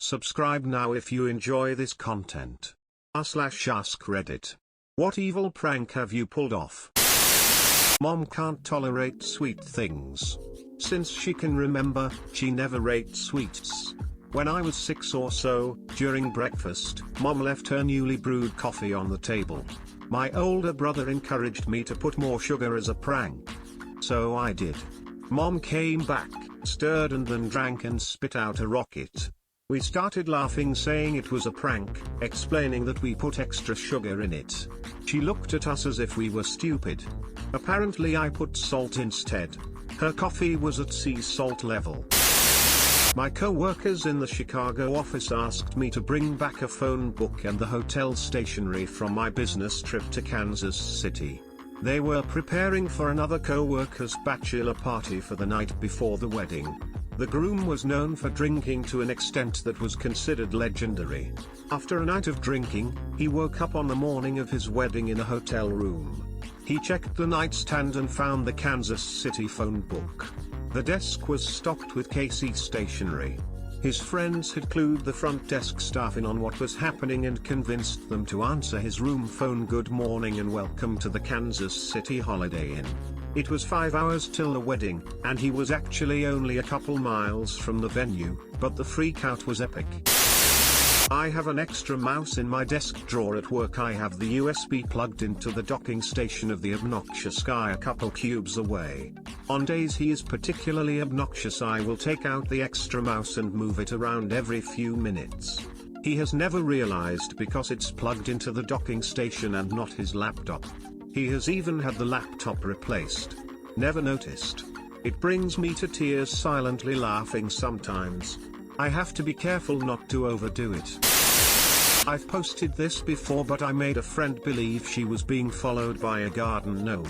Subscribe now if you enjoy this content. r/AskeReddit. What evil prank have you pulled off? Mom can't tolerate sweet things. Since she can remember, she never ate sweets. When I was 6 or so, during breakfast, Mom left her newly brewed coffee on the table. My older brother encouraged me to put more sugar as a prank. So I did. Mom came back, stirred and then drank and spit out a rocket. We started laughing, saying it was a prank, explaining that we put extra sugar in it. She looked at us as if we were stupid. Apparently I put salt instead. Her coffee was at sea salt level. My co-workers in the Chicago office asked me to bring back a phone book and the hotel stationery from my business trip to Kansas City. They were preparing for another co-worker's bachelor party for the night before the wedding. The groom was known for drinking to an extent that was considered legendary. After a night of drinking, he woke up on the morning of his wedding in a hotel room. He checked the nightstand and found the Kansas City phone book. The desk was stocked with KC stationery. His friends had clued the front desk staff in on what was happening and convinced them to answer his room phone "Good morning and welcome to the Kansas City Holiday Inn." It was 5 hours till the wedding, and he was actually only a couple miles from the venue, but the freakout was epic. I have an extra mouse in my desk drawer at work. I have the USB plugged into the docking station of the obnoxious guy a couple cubes away. On days he is particularly obnoxious, I will take out the extra mouse and move it around every few minutes. He has never realized because it's plugged into the docking station and not his laptop. He has even had the laptop replaced. Never noticed. It brings me to tears, silently laughing sometimes. I have to be careful not to overdo it. I've posted this before, but I made a friend believe she was being followed by a garden gnome.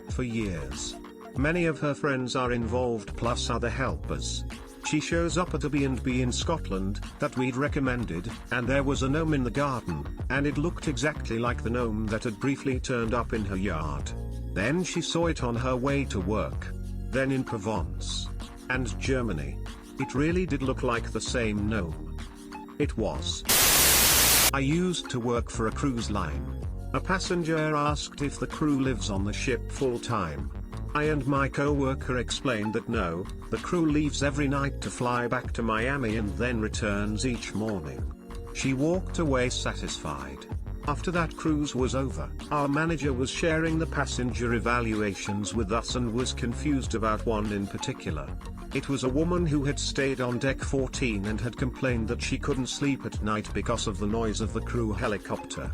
For years. Many of her friends are involved plus other helpers. She shows up at a B&B in Scotland that we'd recommended, and there was a gnome in the garden, and it looked exactly like the gnome that had briefly turned up in her yard. Then she saw it on her way to work. Then in Provence. And Germany. It really did look like the same gnome. It was. I used to work for a cruise line. A passenger asked if the crew lives on the ship full time. I and my co-worker explained that no, the crew leaves every night to fly back to Miami and then returns each morning. She walked away satisfied. After that cruise was over, our manager was sharing the passenger evaluations with us and was confused about one in particular. It was a woman who had stayed on deck 14 and had complained that she couldn't sleep at night because of the noise of the crew helicopter.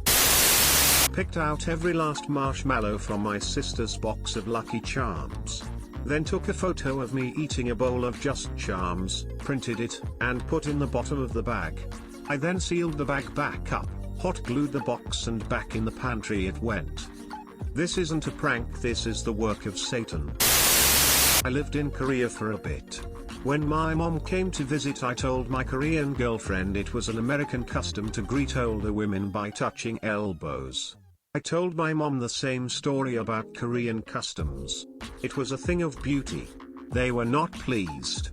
Picked out every last marshmallow from my sister's box of Lucky Charms. Then took a photo of me eating a bowl of Just Charms, printed it, and put in the bottom of the bag. I then sealed the bag back up, hot glued the box, and back in the pantry it went. This isn't a prank, this is the work of Satan. I lived in Korea for a bit. When my mom came to visit, I told my Korean girlfriend it was an American custom to greet older women by touching elbows. I told my mom the same story about Korean customs. It was a thing of beauty. They were not pleased.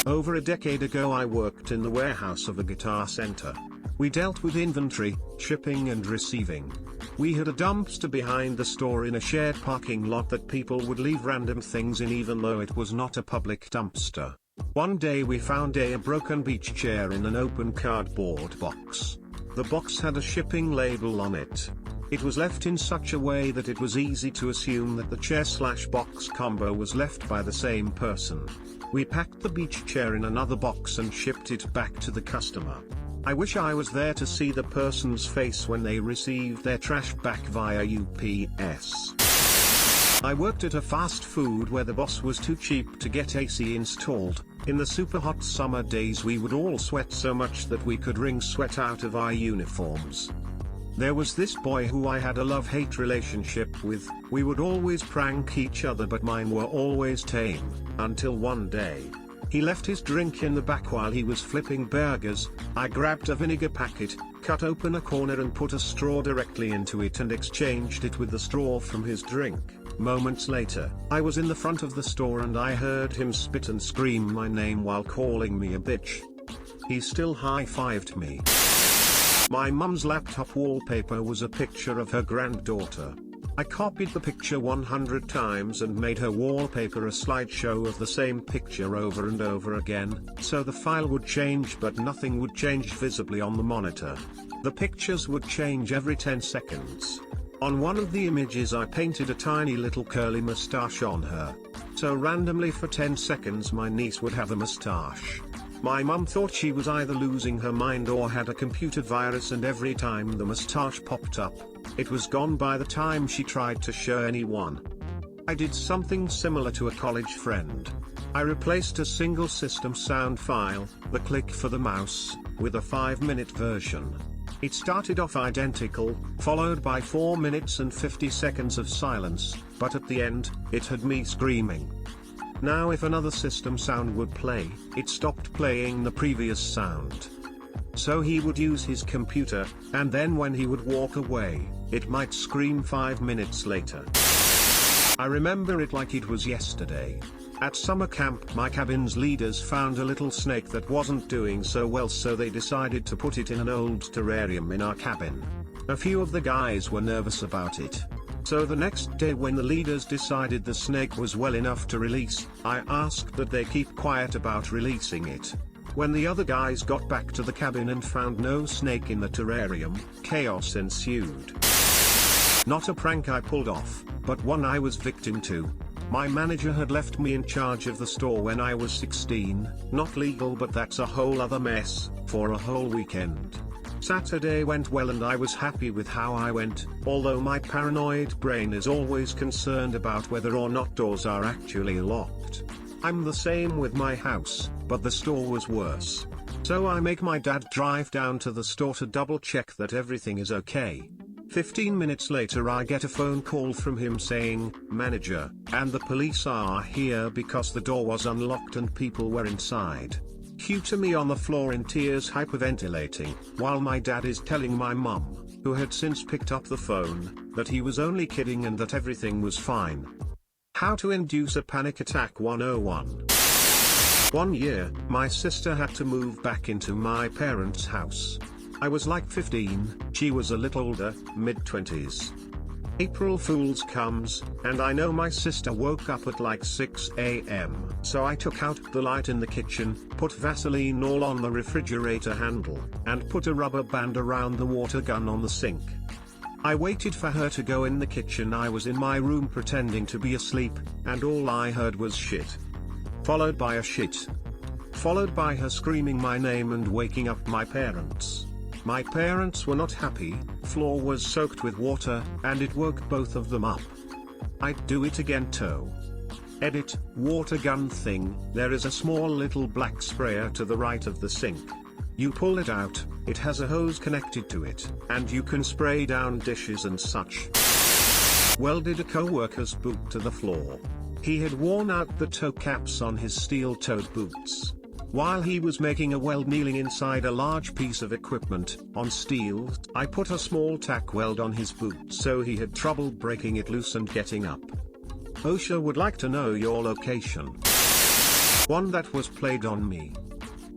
Over a decade ago I worked in the warehouse of a guitar center. We dealt with inventory, shipping and receiving. We had a dumpster behind the store in a shared parking lot that people would leave random things in even though it was not a public dumpster. One day we found a broken beach chair in an open cardboard box. The box had a shipping label on it. It was left in such a way that it was easy to assume that the chair/box combo was left by the same person. We packed the beach chair in another box and shipped it back to the customer. I wish I was there to see the person's face when they received their trash back via UPS. I worked at a fast food where the boss was too cheap to get AC installed. In the super hot summer days we would all sweat so much that we could wring sweat out of our uniforms. There was this boy who I had a love-hate relationship with. We would always prank each other, but mine were always tame, until one day. He left his drink in the back while he was flipping burgers. I grabbed a vinegar packet, cut open a corner and put a straw directly into it and exchanged it with the straw from his drink. Moments later, I was in the front of the store and I heard him spit and scream my name while calling me a bitch. He still high-fived me. My mum's laptop wallpaper was a picture of her granddaughter. I copied the picture 100 times and made her wallpaper a slideshow of the same picture over and over again, so the file would change but nothing would change visibly on the monitor. The pictures would change every 10 seconds. On one of the images I painted a tiny little curly mustache on her. So randomly for 10 seconds my niece would have a mustache. My mum thought she was either losing her mind or had a computer virus, and every time the mustache popped up, it was gone by the time she tried to show anyone. I did something similar to a college friend. I replaced a single system sound file, the click for the mouse, with a 5-minute version. It started off identical, followed by 4 minutes and 50 seconds of silence, but at the end, it had me screaming. Now if another system sound would play, it stopped playing the previous sound. So he would use his computer, and then when he would walk away, it might scream 5 minutes later. I remember it like it was yesterday. At summer camp my cabin's leaders found a little snake that wasn't doing so well, so they decided to put it in an old terrarium in our cabin. A few of the guys were nervous about it. So the next day when the leaders decided the snake was well enough to release, I asked that they keep quiet about releasing it. When the other guys got back to the cabin and found no snake in the terrarium, chaos ensued. Not a prank I pulled off, but one I was victim to. My manager had left me in charge of the store when I was 16, not legal but that's a whole other mess, for a whole weekend. Saturday went well and I was happy with how I went, although my paranoid brain is always concerned about whether or not doors are actually locked. I'm the same with my house, but the store was worse. So I make my dad drive down to the store to double check that everything is okay. 15 minutes later I get a phone call from him saying, "Manager, and the police are here because the door was unlocked and people were inside." Cue to me on the floor in tears hyperventilating, while my dad is telling my mum, who had since picked up the phone, that he was only kidding and that everything was fine. How to induce a panic attack 101. One year, my sister had to move back into my parents' house. I was like 15, she was a little older, mid-20s. April Fool's comes, and I know my sister woke up at like 6 AM, so I took out the light in the kitchen, put Vaseline all on the refrigerator handle, and put a rubber band around the water gun on the sink. I waited for her to go in the kitchen. I was in my room pretending to be asleep, and all I heard was shit. Followed by a shit. Followed by her screaming my name and waking up my parents. My parents were not happy, floor was soaked with water, and it woke both of them up. I'd do it again too. Edit, water gun thing, there is a small little black sprayer to the right of the sink. You pull it out, it has a hose connected to it, and you can spray down dishes and such. Welded a co-worker's boot to the floor. He had worn out the toe caps on his steel-toed boots. While he was making a weld kneeling inside a large piece of equipment, on steel, I put a small tack weld on his boot so he had trouble breaking it loose and getting up. OSHA would like to know your location. One that was played on me.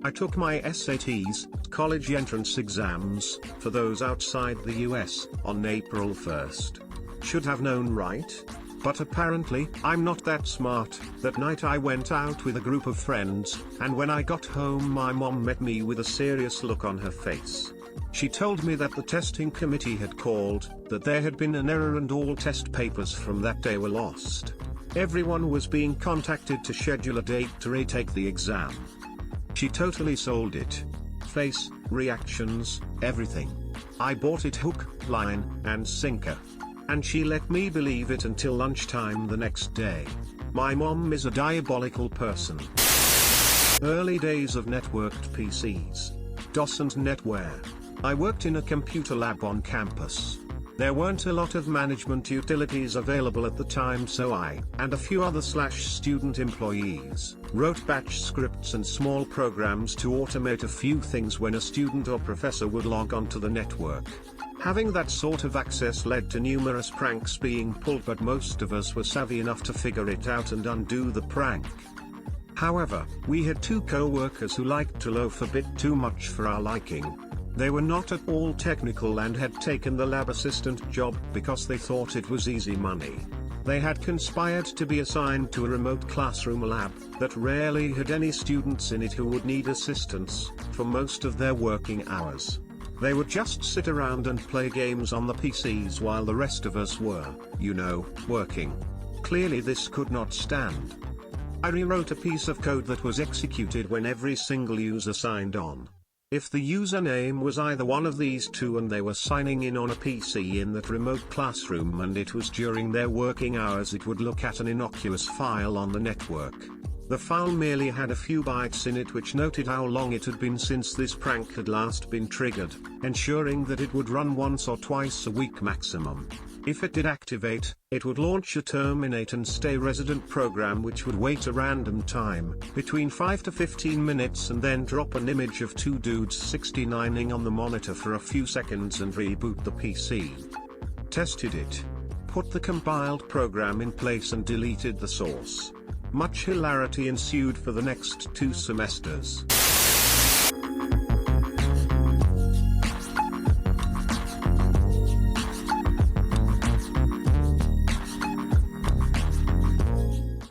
I took my SATs, college entrance exams, for those outside the US, on April 1st. Should have known, right? But apparently, I'm not that smart. That night I went out with a group of friends, and when I got home my mom met me with a serious look on her face. She told me that the testing committee had called, that there had been an error and all test papers from that day were lost. Everyone was being contacted to schedule a date to retake the exam. She totally sold it. Face, reactions, everything. I bought it hook, line, and sinker. And she let me believe it until lunchtime the next day. My mom is a diabolical person. Early days of networked PCs. DOS and NetWare. I worked in a computer lab on campus. There weren't a lot of management utilities available at the time, so I, and a few other /student employees, wrote batch scripts and small programs to automate a few things when a student or professor would log onto the network. Having that sort of access led to numerous pranks being pulled, but most of us were savvy enough to figure it out and undo the prank. However, we had two co-workers who liked to loaf a bit too much for our liking. They were not at all technical and had taken the lab assistant job because they thought it was easy money. They had conspired to be assigned to a remote classroom lab that rarely had any students in it who would need assistance for most of their working hours. They would just sit around and play games on the PCs while the rest of us were, working. Clearly this could not stand. I rewrote a piece of code that was executed when every single user signed on. If the username was either one of these two and they were signing in on a PC in that remote classroom and it was during their working hours, it would look at an innocuous file on the network. The file merely had a few bytes in it which noted how long it had been since this prank had last been triggered, ensuring that it would run once or twice a week maximum. If it did activate, it would launch a terminate and stay resident program which would wait a random time, between 5 to 15 minutes, and then drop an image of two dudes 69ing on the monitor for a few seconds and reboot the PC. Tested it. Put the compiled program in place and deleted the source. Much hilarity ensued for the next 2 semesters.